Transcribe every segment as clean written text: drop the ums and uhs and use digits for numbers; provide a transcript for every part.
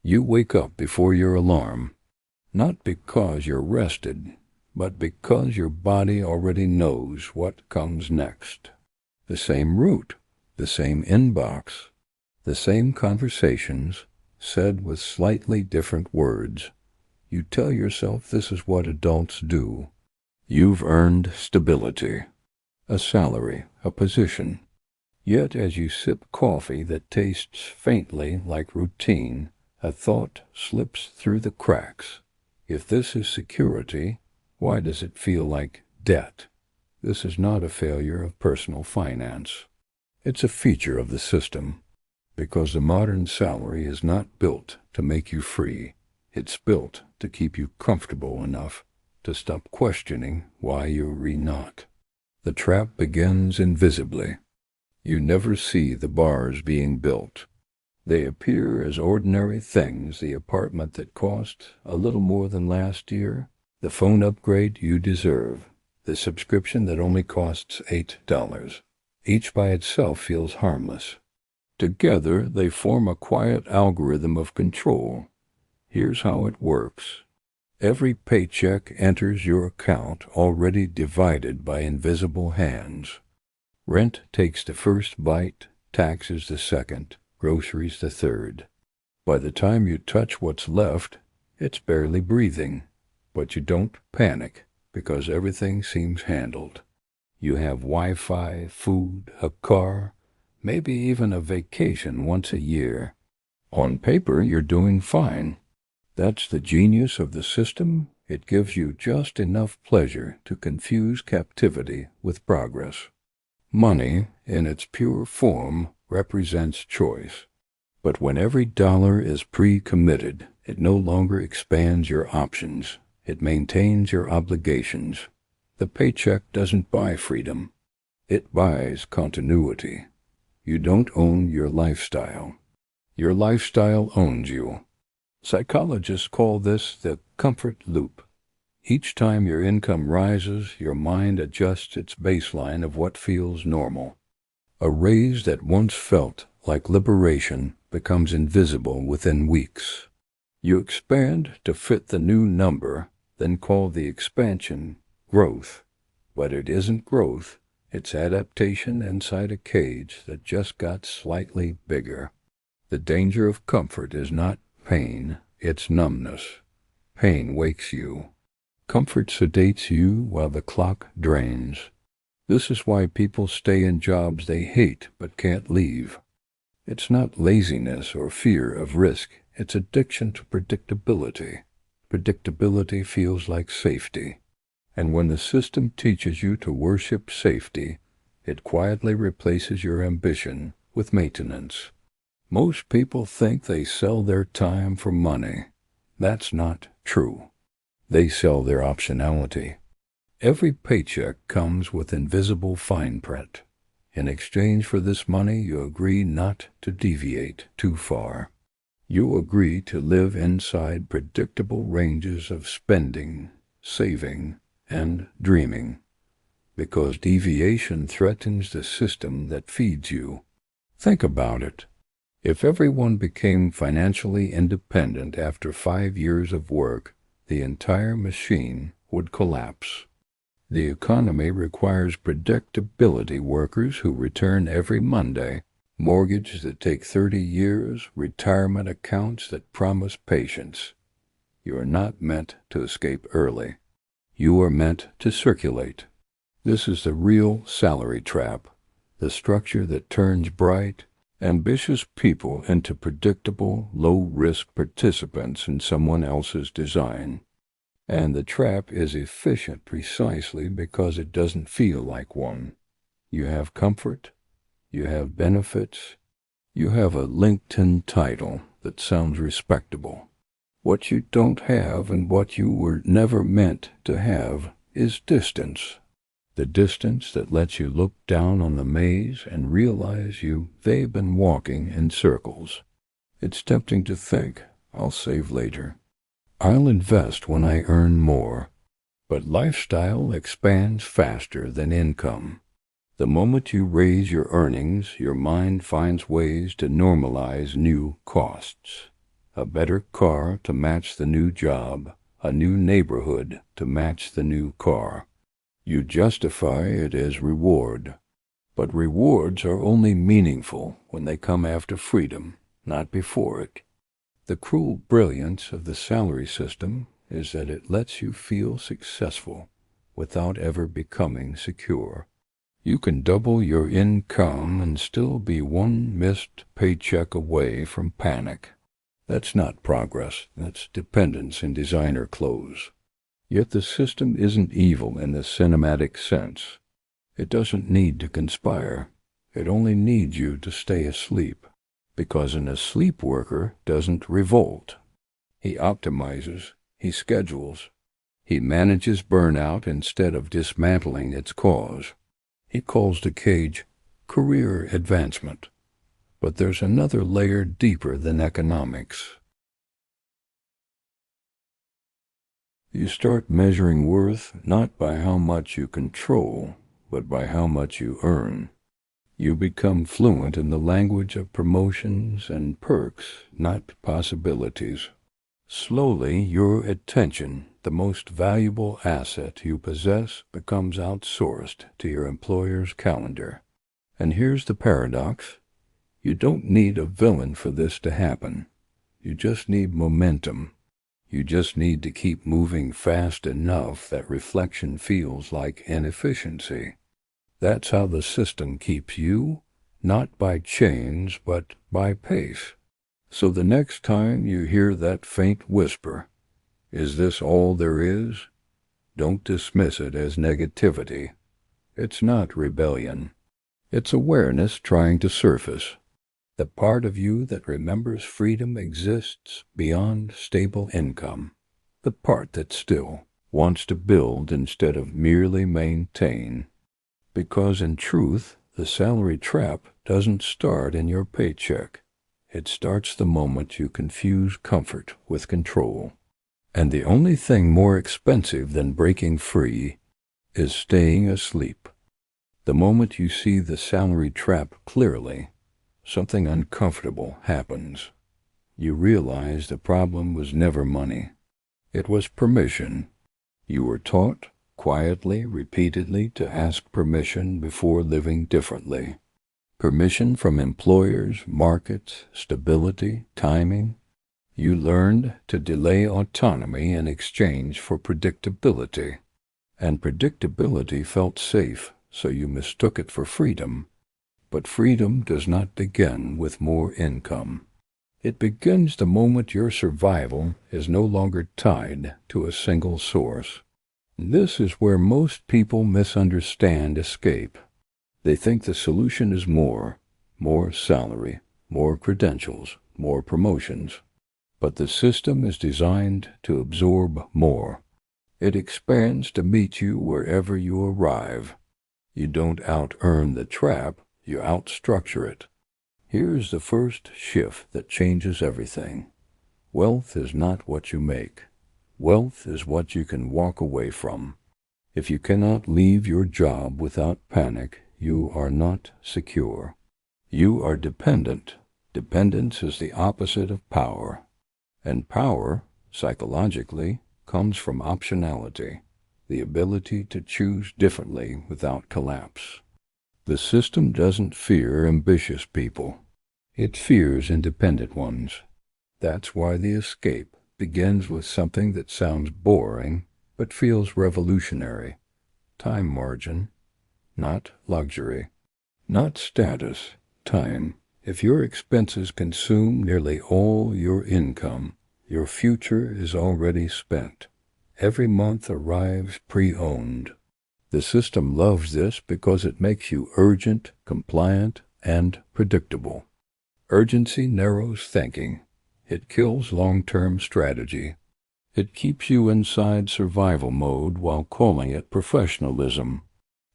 You wake up before your alarm, not because you're rested, but because your body already knows what comes next. The same route, the same inbox, the same conversations, said with slightly different words. You tell yourself this is what adults do. You've earned stability, a salary, a position. Yet as you sip coffee that tastes faintly like routine, a thought slips through the cracks. If this is security, why does it feel like debt? This is not a failure of personal finance. It's a feature of the system, because the modern salary is not built to make you free. It's built to keep you comfortable enough to stop questioning why you're not. The trap begins invisibly. You never see the bars being built. They appear as ordinary things: the apartment that cost a little more than last year, the phone upgrade you deserve, the subscription that only costs $8. Each by itself feels harmless. Together they form a quiet algorithm of control. Here's how it works. Every paycheck enters your account already divided by invisible hands. Rent takes the first bite, taxes the second, groceries the third. By the time you touch what's left, it's barely breathing. But you don't panic, because everything seems handled. You have Wi-Fi, food, a car, maybe even a vacation once a year. On paper, you're doing fine. That's the genius of the system. It gives you just enough pleasure to confuse captivity with progress. Money, in its pure form, represents choice. But when every dollar is pre-committed, it no longer expands your options. It maintains your obligations. The paycheck doesn't buy freedom. It buys continuity. You don't own your lifestyle. Your lifestyle owns you. Psychologists call this the comfort loop. Each time your income rises, your mind adjusts its baseline of what feels normal. A raise that once felt like liberation becomes invisible within weeks. You expand to fit the new number, then call the expansion growth. But it isn't growth, it's adaptation inside a cage that just got slightly bigger. The danger of comfort is not pain, it's numbness. Pain wakes you. Comfort sedates you while the clock drains. This is why people stay in jobs they hate but can't leave. It's not laziness or fear of risk, it's addiction to predictability. Predictability feels like safety. And when the system teaches you to worship safety, it quietly replaces your ambition with maintenance. Most people think they sell their time for money. That's not true. They sell their optionality. Every paycheck comes with invisible fine print. In exchange for this money, you agree not to deviate too far. You agree to live inside predictable ranges of spending, saving, and dreaming, because deviation threatens the system that feeds you. Think about it. If everyone became financially independent after 5 years of work, the entire machine would collapse. The economy requires predictability: workers who return every Monday, mortgages that take 30 years, retirement accounts that promise patience. You are not meant to escape early. You are meant to circulate. This is the real salary trap, the structure that turns bright, ambitious people into predictable, low-risk participants in someone else's design. And the trap is efficient precisely because it doesn't feel like one. You have comfort, you have benefits, you have a LinkedIn title that sounds respectable. What you don't have and what you were never meant to have is distance. The distance that lets you look down on the maze and realize they've been walking in circles. It's tempting to think, I'll save later. I'll invest when I earn more. But lifestyle expands faster than income. The moment you raise your earnings, your mind finds ways to normalize new costs. a better car to match the new job, a new neighborhood to match the new car. You justify it as reward, but rewards are only meaningful when they come after freedom, not before it. The cruel brilliance of the salary system is that it lets you feel successful without ever becoming secure. You can double your income and still be one missed paycheck away from panic. That's not progress, that's dependence in designer clothes. Yet the system isn't evil in the cinematic sense. It doesn't need to conspire. It only needs you to stay asleep, because an asleep worker doesn't revolt. He optimizes, he schedules, he manages burnout instead of dismantling its cause. He calls the cage career advancement. But there's another layer deeper than economics. You start measuring worth not by how much you control, but by how much you earn. You become fluent in the language of promotions and perks, not possibilities. Slowly, your attention, the most valuable asset you possess, becomes outsourced to your employer's calendar. And here's the paradox. You don't need a villain for this to happen. You just need momentum. You just need to keep moving fast enough that reflection feels like inefficiency. That's how the system keeps you, not by chains, but by pace. So the next time you hear that faint whisper, "Is this all there is?" don't dismiss it as negativity. It's not rebellion. It's awareness trying to surface. The part of you that remembers freedom exists beyond stable income. The part that still wants to build instead of merely maintain. Because in truth, the salary trap doesn't start in your paycheck. It starts the moment you confuse comfort with control. And the only thing more expensive than breaking free is staying asleep. The moment you see the salary trap clearly, something uncomfortable happens. You realize the problem was never money. It was permission. You were taught, quietly, repeatedly, to ask permission before living differently. Permission from employers, markets, stability, timing. You learned to delay autonomy in exchange for predictability. And predictability felt safe, so you mistook it for freedom. But freedom does not begin with more income. It begins the moment your survival is no longer tied to a single source. This is where most people misunderstand escape. They think the solution is more salary, more credentials, more promotions. But the system is designed to absorb more. It expands to meet you wherever you arrive. You don't out-earn the trap, you out-structure it. Here's the first shift that changes everything. Wealth is not what you make. Wealth is what you can walk away from. If you cannot leave your job without panic, you are not secure. You are dependent. Dependence is the opposite of power. And power, psychologically, comes from optionality, the ability to choose differently without collapse. The system doesn't fear ambitious people. It fears independent ones. That's why the escape begins with something that sounds boring but feels revolutionary. Time margin, not luxury. Not status, time. If your expenses consume nearly all your income, your future is already spent. Every month arrives pre-owned. The system loves this because it makes you urgent, compliant, and predictable. Urgency narrows thinking. It kills long-term strategy. It keeps you inside survival mode while calling it professionalism.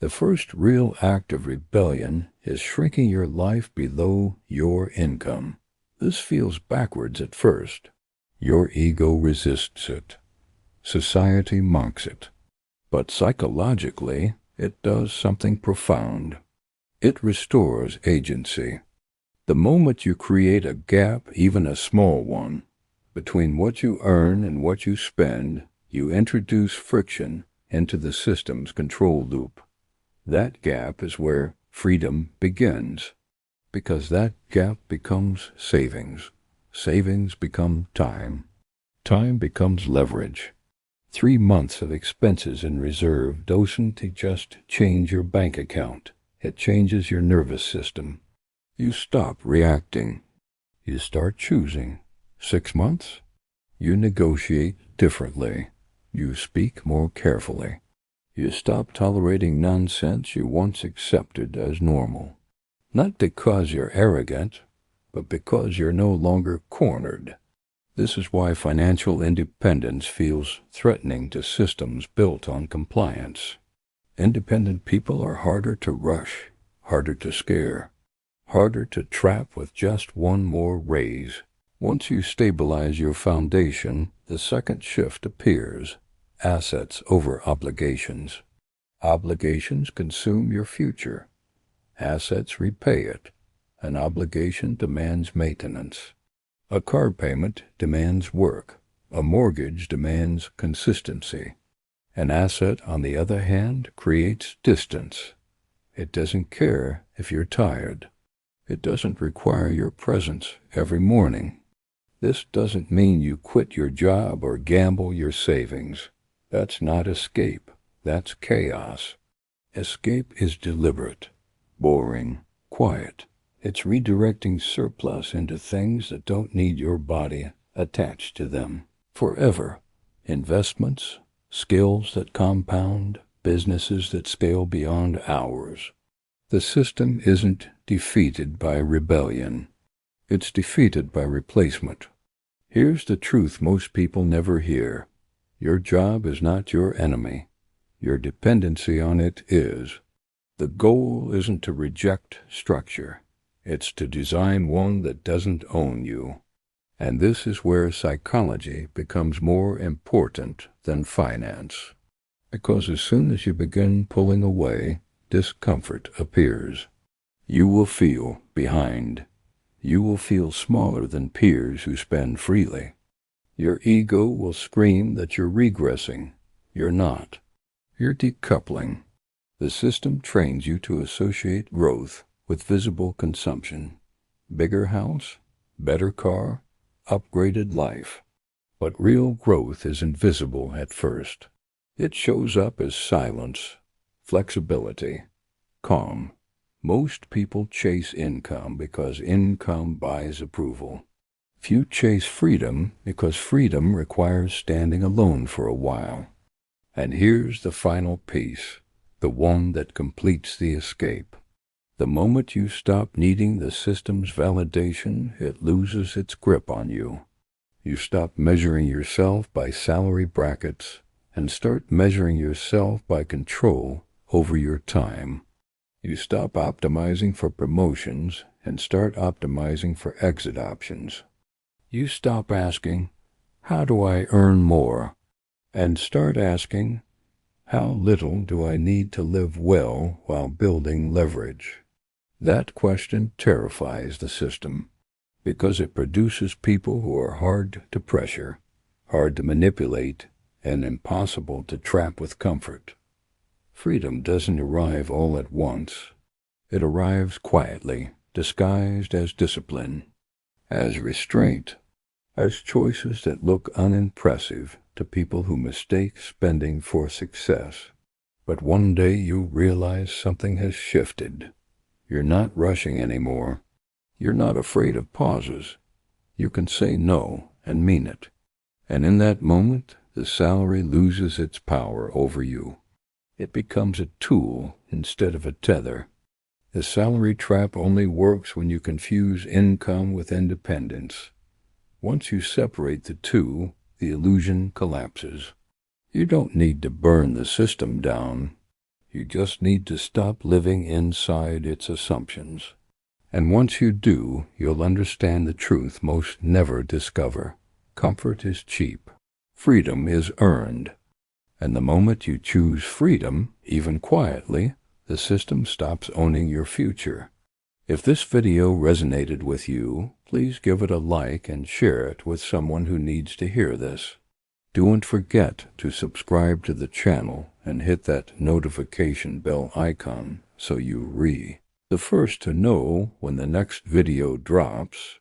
The first real act of rebellion is shrinking your life below your income. This feels backwards at first. Your ego resists it. Society mocks it. But psychologically, it does something profound. It restores agency. The moment you create a gap, even a small one, Between what you earn and what you spend, you introduce friction into the system's control loop. That gap is where freedom begins, because that gap becomes savings. Savings become time. Time becomes leverage. 3 months of expenses in reserve doesn't just change your bank account. It changes your nervous system. You stop reacting. You start choosing. 6 months? You negotiate differently. You speak more carefully. You stop tolerating nonsense you once accepted as normal. Not because you're arrogant, but because you're no longer cornered. This is why financial independence feels threatening to systems built on compliance. Independent people are harder to rush, harder to scare, harder to trap with just one more raise. Once you stabilize your foundation, the second shift appears: assets over obligations. Obligations consume your future. Assets repay it. An obligation demands maintenance. A car payment demands work. A mortgage demands consistency. An asset, on the other hand, creates distance. It doesn't care if you're tired. It doesn't require your presence every morning. This doesn't mean you quit your job or gamble your savings. That's not escape. That's chaos. Escape is deliberate, boring, quiet. It's redirecting surplus into things that don't need your body attached to them forever. Investments, skills that compound, businesses that scale beyond hours. The system isn't defeated by rebellion. It's defeated by replacement. Here's the truth most people never hear. Your job is not your enemy. Your dependency on it is. The goal isn't to reject structure. It's to design one that doesn't own you. And this is where psychology becomes more important than finance. Because as soon as you begin pulling away, discomfort appears. You will feel behind. You will feel smaller than peers who spend freely. Your ego will scream that you're regressing. You're not. You're decoupling. The system trains you to associate growth with visible consumption. Bigger house, better car, upgraded life. But real growth is invisible at first. It shows up as silence, flexibility, calm. Most people chase income because income buys approval. Few chase freedom because freedom requires standing alone for a while. And here's the final piece, the one that completes the escape. The moment you stop needing the system's validation, it loses its grip on you. You stop measuring yourself by salary brackets and start measuring yourself by control over your time. You stop optimizing for promotions and start optimizing for exit options. You stop asking, "How do I earn more?" and start asking, "How little do I need to live well while building leverage?" That question terrifies the system because it produces people who are hard to pressure, hard to manipulate, and impossible to trap with comfort. Freedom doesn't arrive all at once. It arrives quietly, disguised as discipline, as restraint, as choices that look unimpressive to people who mistake spending for success. But one day you realize something has shifted. You're not rushing anymore. You're not afraid of pauses. You can say no and mean it. And in that moment, the salary loses its power over you. It becomes a tool instead of a tether. The salary trap only works when you confuse income with independence. Once you separate the two, the illusion collapses. You don't need to burn the system down. You just need to stop living inside its assumptions. And once you do, you'll understand the truth most never discover. Comfort is cheap. Freedom is earned. And the moment you choose freedom, even quietly, the system stops owning your future. If this video resonated with you, please give it a like and share it with someone who needs to hear this. Don't forget to subscribe to the channel and hit that notification bell icon so you're the first to know when the next video drops.